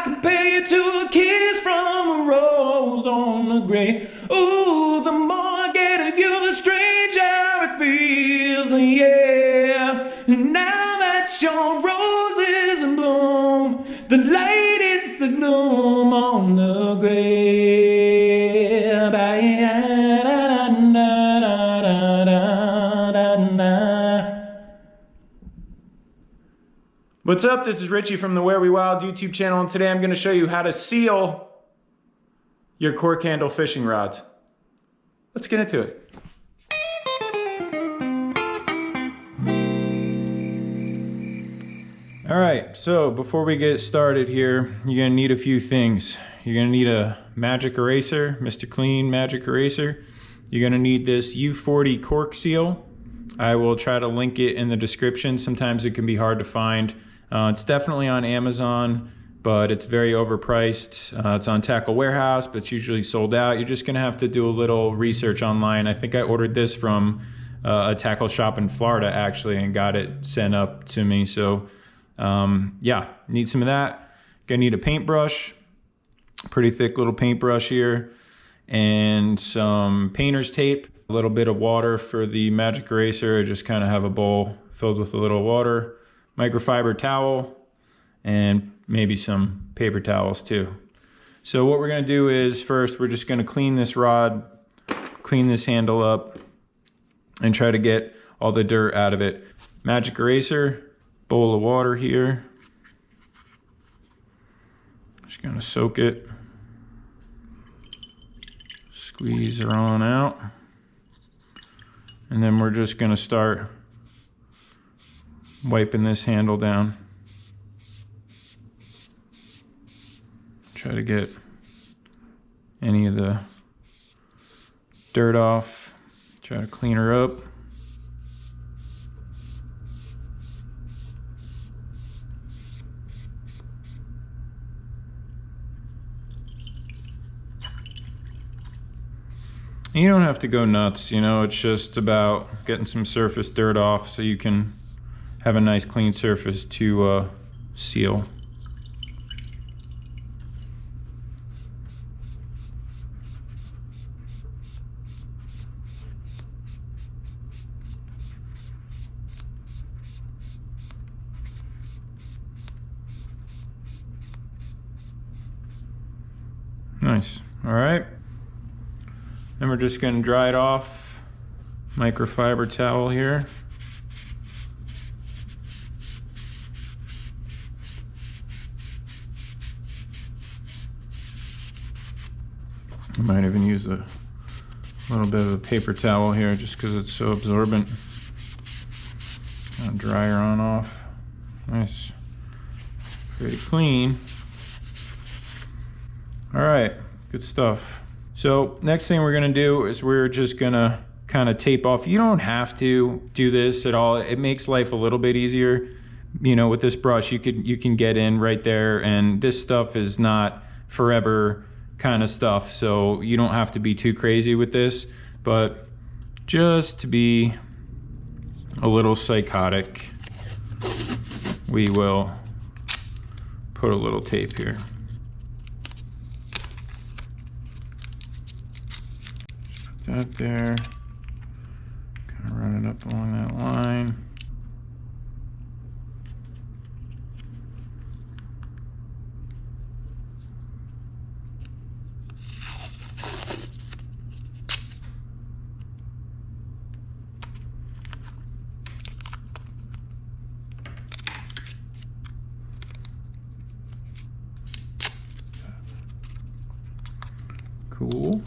I compare you to a kiss from a rose on the grave. Ooh, the more I get of you, the stranger it feels, yeah. And now that your rose is in bloom, the light is the gloom on the grave. What's up? This is Richie from the Where We Wild YouTube channel, and today I'm going to show you how to seal your cork handle fishing rods. Let's get into it. All right, so before we get started here, you're going to need a few things. You're going to need a magic eraser, Mr. Clean magic eraser. You're going to need this U40 cork seal. I will try to link it in the description. Sometimes it can be hard to find. It's definitely on Amazon, but it's very overpriced. It's on Tackle Warehouse, but it's usually sold out. You're just gonna have to do a little research online. I think I ordered this from a tackle shop in Florida actually and got it sent up to me. So yeah, need some of that. Gonna need a paintbrush, pretty thick little paintbrush here, and some painter's tape, a little bit of water for the magic eraser. I just kind of have a bowl filled with a little water, microfiber towel, and maybe some paper towels too. So what we're gonna do is first we're just gonna clean this rod, clean this handle up, and try to get all the dirt out of it. Magic eraser, bowl of water here. Just gonna soak it. Squeeze her on out. And then we're just gonna start wiping this handle down. Try to get any of the dirt off. Try to clean her up. You don't have to go nuts, you know, it's just about getting some surface dirt off so you can have a nice clean surface to seal. Nice, all right. Then we're just gonna dry it off. Microfiber towel here. I might even use a little bit of a paper towel here just because it's so absorbent. I'll dry her on off. Nice, pretty clean. All right, good stuff. So next thing we're gonna do is we're just gonna kind of tape off. You don't have to do this at all. It makes life a little bit easier. You know, with this brush, you can get in right there, and this stuff is not forever kind of stuff, so you don't have to be too crazy with this, but just to be a little psychotic, we will put a little tape here. Put that there, kind of run it up along that line. Cool.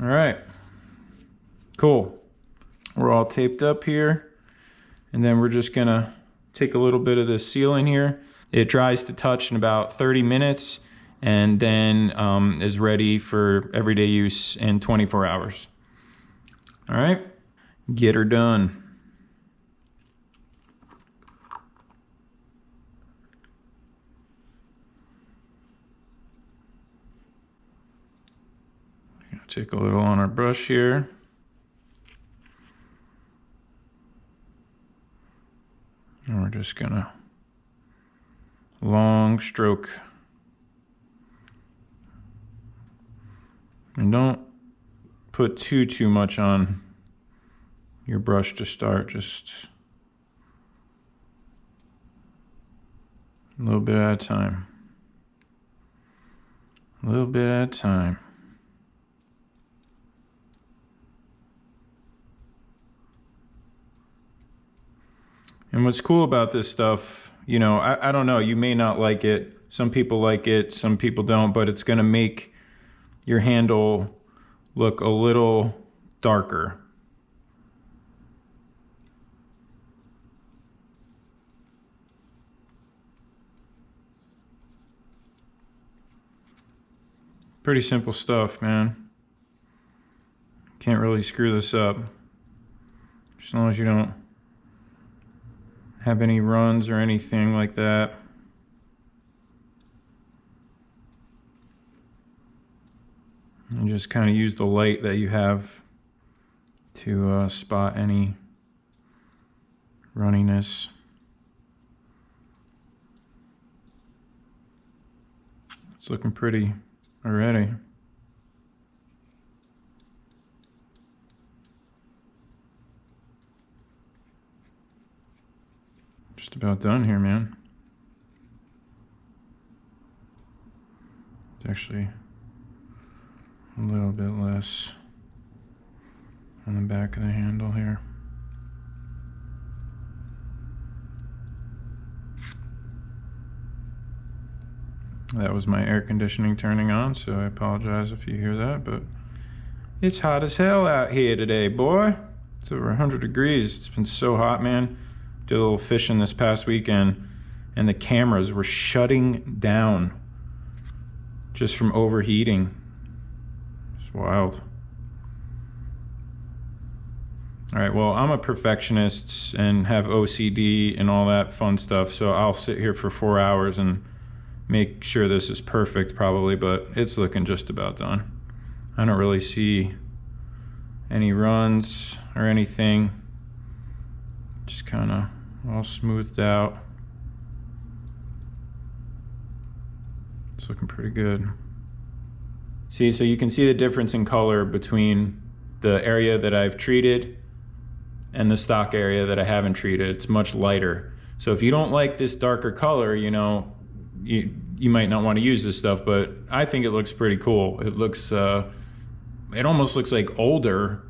All right, cool. We're all taped up here, and then we're just gonna take a little bit of this sealing here. It dries to touch in about 30 minutes, and then is ready for everyday use in 24 hours. All right, get her done. Take a little on our brush here. And we're just gonna long stroke. And don't put too much on your brush to start, just a little bit at a time. A little bit at a time. And what's cool about this stuff, you know, I don't know, you may not like it. Some people like it, some people don't, but it's gonna make your handle look a little darker. Pretty simple stuff, man. Can't really screw this up. As long as you don't have any runs or anything like that. And just kind of use the light that you have to spot any runniness. It's looking pretty already. Just about done here, man. It's actually a little bit less on the back of the handle here. That was my air conditioning turning on, so I apologize if you hear that, but it's hot as hell out here today, boy. It's over 100 degrees. It's been so hot, man. Did a little fishing this past weekend, and the cameras were shutting down just from overheating. It's wild. All right, well, I'm a perfectionist and have OCD and all that fun stuff, so I'll sit here for 4 hours and make sure this is perfect probably, but it's looking just about done. I don't really see any runs or anything. Just kind of all smoothed out. It's looking pretty good. See, so you can see the difference in color between the area that I've treated and the stock area that I haven't treated. It's much lighter. So if you don't like this darker color, you know, you might not want to use this stuff, but I think it looks pretty cool. It looks, it almost looks like older,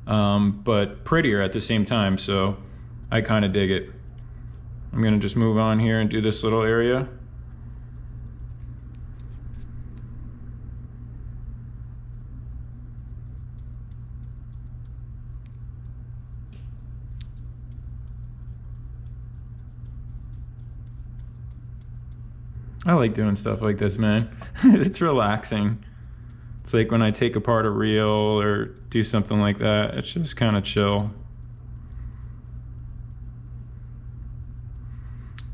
but prettier at the same time. So I kind of dig it. I'm gonna just move on here and do this little area. I like doing stuff like this, man. It's relaxing. It's like when I take apart a reel or do something like that, it's just kind of chill.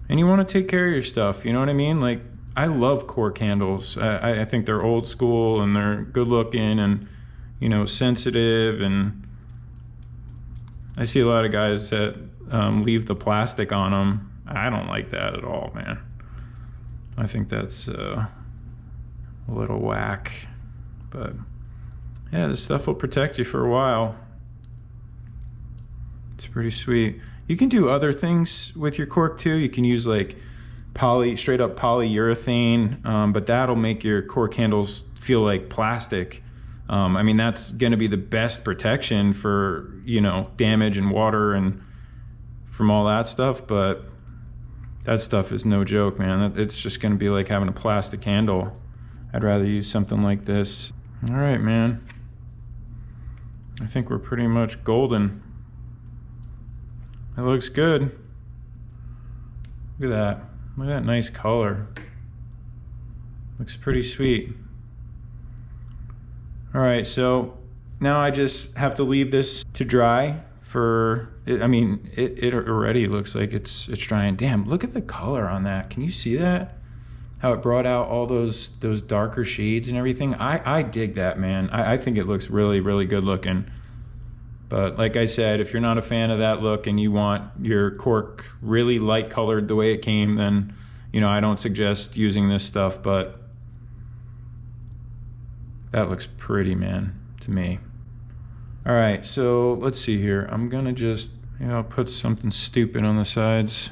And you want to take care of your stuff, you know what I mean? Like, I love Cork handles. I think they're old school and they're good looking and, you know, sensitive. And I see a lot of guys that leave the plastic on them. I don't like that at all, man. I think that's a little whack, but yeah, this stuff will protect you for a while. It's pretty sweet. You can do other things with your cork too. You can use like straight up polyurethane, but that'll make your cork handles feel like plastic. I mean, that's gonna be the best protection for, you know, damage and water and from all that stuff, but that stuff is no joke, man. It's just gonna be like having a plastic handle. I'd rather use something like this. All right, man. I think we're pretty much golden. It looks good. Look at that. Look at that nice color. Looks pretty sweet. All right, so now I just have to leave this to dry for, I mean, it already looks like it's drying. Damn, look at the color on that. Can you see that? How it brought out all those darker shades and everything. I dig that, man. I think it looks really, really good looking. But like I said, if you're not a fan of that look and you want your cork really light colored the way it came, then, you know, I don't suggest using this stuff, but that looks pretty, man, to me. All right, so let's see here. I'm gonna just, you know, put something stupid on the sides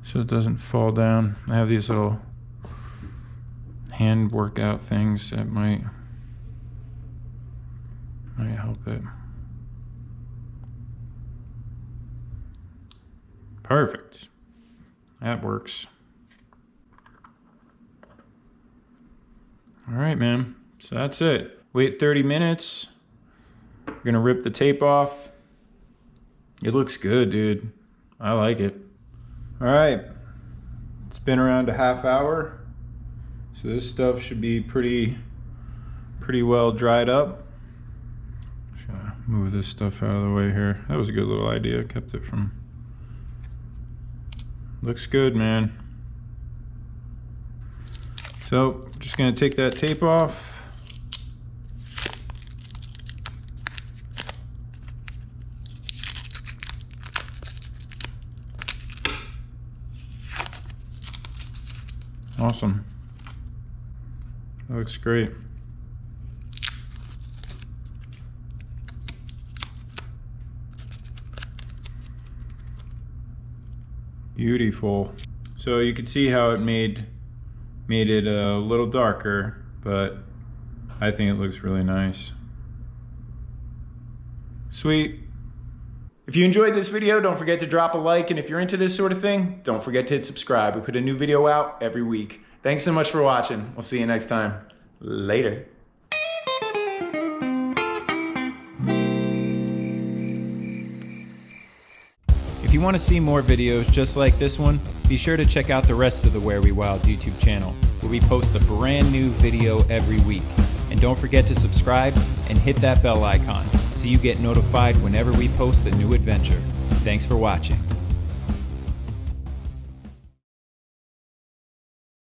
so it doesn't fall down. I have these little hand workout things that might help it. Perfect. That works. All right, man. So that's it. Wait 30 minutes. We're gonna rip the tape off. It looks good, dude. I like it. All right. It's been around a half hour. So this stuff should be pretty well dried up. Just gonna move this stuff out of the way here. That was a good little idea. Kept it from... Looks good, man. So, just gonna take that tape off. Awesome. That looks great. Beautiful. So you can see how it made it a little darker, but I think it looks really nice. Sweet. If you enjoyed this video, don't forget to drop a like, and if you're into this sort of thing, don't forget to hit subscribe. We put a new video out every week. Thanks so much for watching. We'll see you next time. Later. If you want to see more videos just like this one, be sure to check out the rest of the Where We Wild YouTube channel, where we post a brand new video every week. And don't forget to subscribe and hit that bell icon so you get notified whenever we post a new adventure. Thanks for watching.